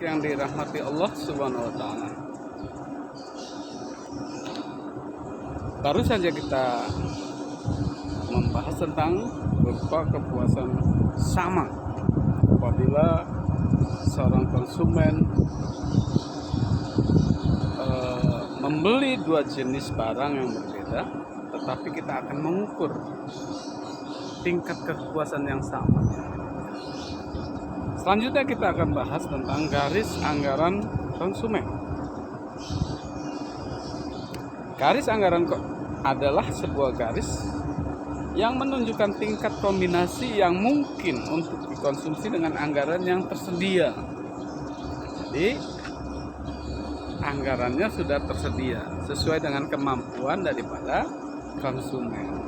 yang dirahmati Allah Subhanahu wa taala. Baru saja kita membahas tentang kurva kepuasan sama apabila seorang konsumen membeli dua jenis barang yang berbeda, tetapi kita akan mengukur tingkat kepuasan yang sama. Selanjutnya kita akan bahas tentang garis anggaran konsumen. Garis anggaran adalah sebuah garis yang menunjukkan tingkat kombinasi yang mungkin untuk dikonsumsi dengan anggaran yang tersedia. Jadi anggarannya sudah tersedia sesuai dengan kemampuan daripada konsumen.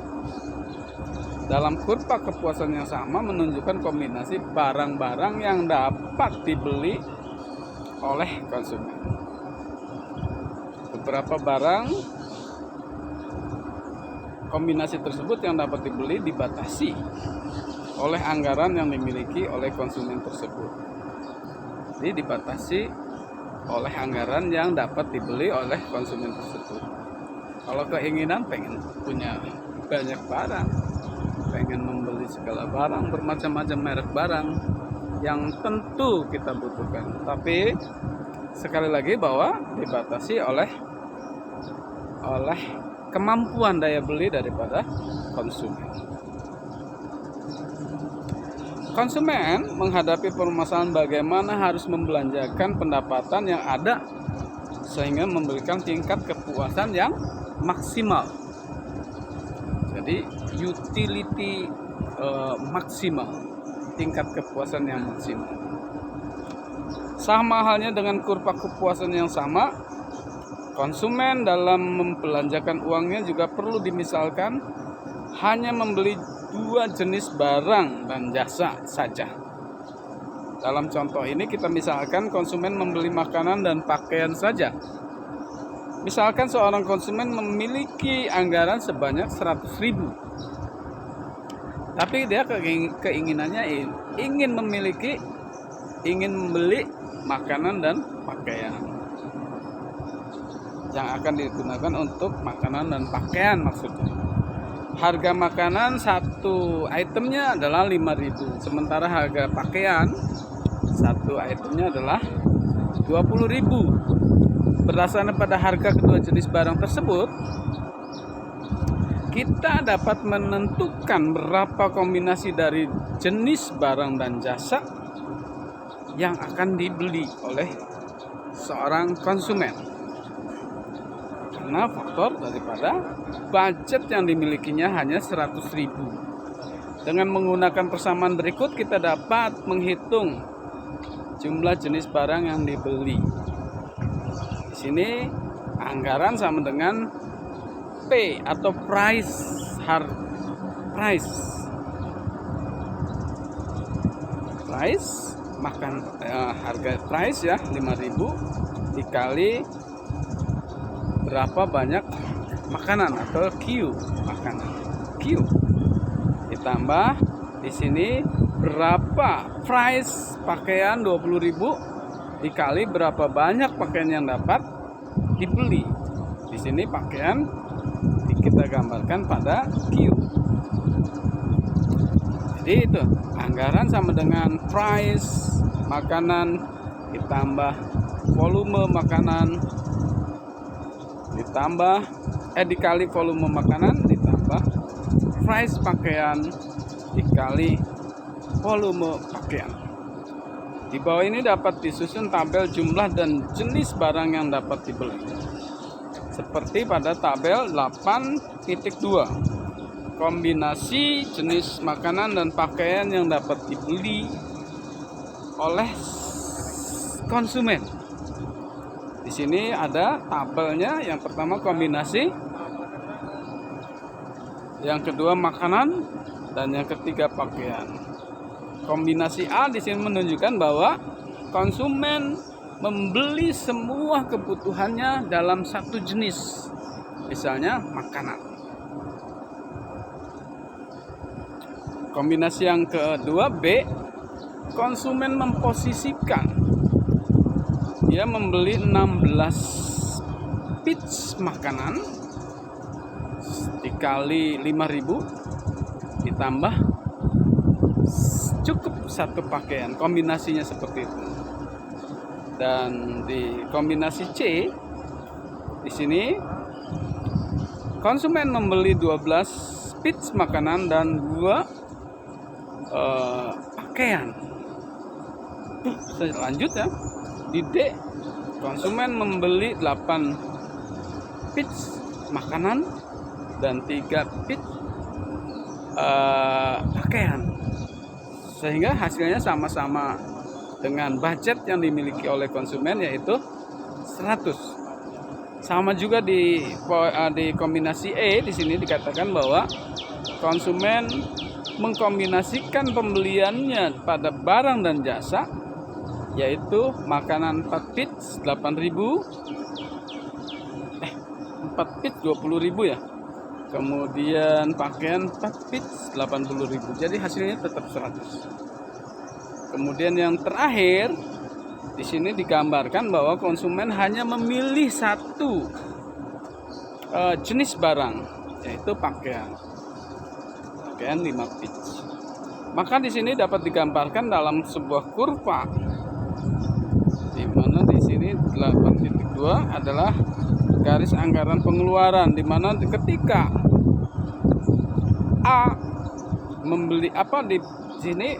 Dalam kurva kepuasan yang sama menunjukkan kombinasi barang-barang yang dapat dibeli oleh konsumen. Beberapa barang kombinasi tersebut yang dapat dibeli dibatasi oleh anggaran yang dimiliki oleh konsumen tersebut. Jadi dibatasi oleh anggaran yang dapat dibeli oleh konsumen tersebut. Kalau keinginan pengen punya banyak barang, pengen membeli segala barang, bermacam-macam merek barang yang tentu kita butuhkan, tapi sekali lagi bahwa dibatasi oleh kemampuan daya beli daripada konsumen. Konsumen menghadapi permasalahan bagaimana harus membelanjakan pendapatan yang ada sehingga memberikan tingkat kepuasan yang maksimal. Jadi utility maksimal, tingkat kepuasan yang maksimal. Sama halnya dengan kurva kepuasan yang sama, konsumen dalam membelanjakan uangnya juga perlu dimisalkan hanya membeli dua jenis barang dan jasa saja. Dalam contoh ini kita misalkan konsumen membeli makanan dan pakaian saja. Misalkan seorang konsumen memiliki anggaran sebanyak 100.000, tapi dia keinginannya ingin membeli makanan dan pakaian yang akan digunakan untuk makanan dan pakaian maksudnya. Harga makanan satu itemnya adalah 5.000, sementara harga pakaian satu itemnya adalah 20.000. Berdasarkan pada harga kedua jenis barang tersebut, kita dapat menentukan berapa kombinasi dari jenis barang dan jasa yang akan dibeli oleh seorang konsumen. Karena faktor daripada budget yang dimilikinya hanya 100.000. Dengan menggunakan persamaan berikut kita dapat menghitung jumlah jenis barang yang dibeli. Di sini anggaran sama dengan P atau price, harga price ya 5.000 dikali berapa banyak makanan atau Q makanan, Q ditambah di sini berapa price pakaian 20.000 dikali berapa banyak pakaian yang dapat dibeli. Di sini pakaian kita gambarkan pada Q. Jadi itu anggaran sama dengan price makanan ditambah volume makanan dikali volume makanan ditambah price pakaian dikali volume pakaian. Di bawah ini dapat disusun tabel jumlah dan jenis barang yang dapat dibeli. Seperti pada tabel 8.2. Kombinasi jenis makanan dan pakaian yang dapat dibeli oleh konsumen. Di sini ada tabelnya. Yang pertama kombinasi, yang kedua makanan, dan yang ketiga pakaian. Kombinasi A di sini menunjukkan bahwa konsumen membeli semua kebutuhannya dalam satu jenis, misalnya makanan. Kombinasi yang kedua B, konsumen memposisikan dia membeli 16 piece makanan dikali 5.000 ditambah cukup satu pakaian, kombinasinya seperti itu. Dan di kombinasi C di sini konsumen membeli 12 piece makanan dan 2 pakaian. Selanjutnya di D konsumen membeli 8 piece makanan dan 3 piece pakaian, sehingga hasilnya sama-sama dengan budget yang dimiliki oleh konsumen, yaitu 100. Sama juga di kombinasi E, di sini dikatakan bahwa konsumen mengkombinasikan pembeliannya pada barang dan jasa, yaitu makanan 4 piece 8.000, 4 piece 20.000 ya. Kemudian pakaian 4 piece 80.000. Jadi hasilnya tetap 100. Kemudian yang terakhir di sini digambarkan bahwa konsumen hanya memilih satu jenis barang, yaitu pakaian 5 piece. Maka di sini dapat digambarkan dalam sebuah kurva, di mana di sini 8.2 adalah garis anggaran pengeluaran, di mana ketika A membeli di sini,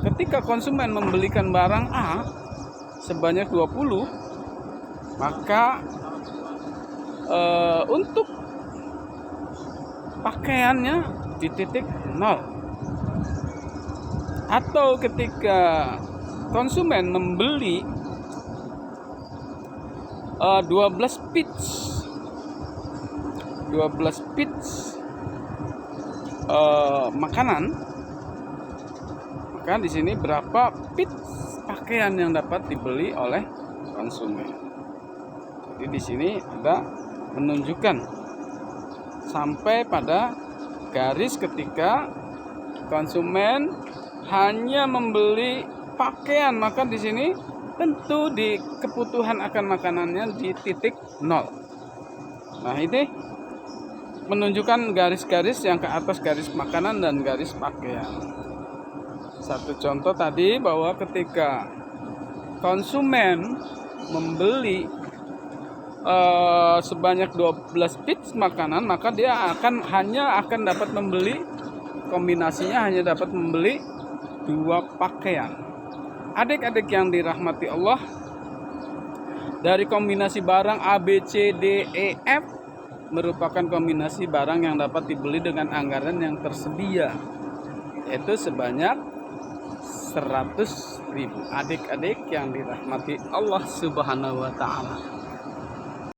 ketika konsumen membelikan barang A sebanyak 20, maka untuk pakaiannya di titik 0. Atau ketika konsumen membeli 12 piece makanan, maka di sini berapa piece pakaian yang dapat dibeli oleh konsumen. Jadi di sini ada menunjukkan sampai pada garis ketika konsumen hanya membeli pakaian, maka di sini tentu di kebutuhan akan makanannya di titik 0. Nah, ini menunjukkan garis-garis yang ke atas garis makanan dan garis pakaian. Satu contoh tadi bahwa ketika konsumen membeli sebanyak 12 piece makanan, maka dia hanya akan dapat membeli, kombinasinya hanya dapat membeli 2 pakaian. Adik-adik yang dirahmati Allah, dari kombinasi barang A, B, C, D, E, F merupakan kombinasi barang yang dapat dibeli dengan anggaran yang tersedia, yaitu sebanyak 100.000. Adik-adik yang dirahmati Allah Subhanahu wa ta'ala,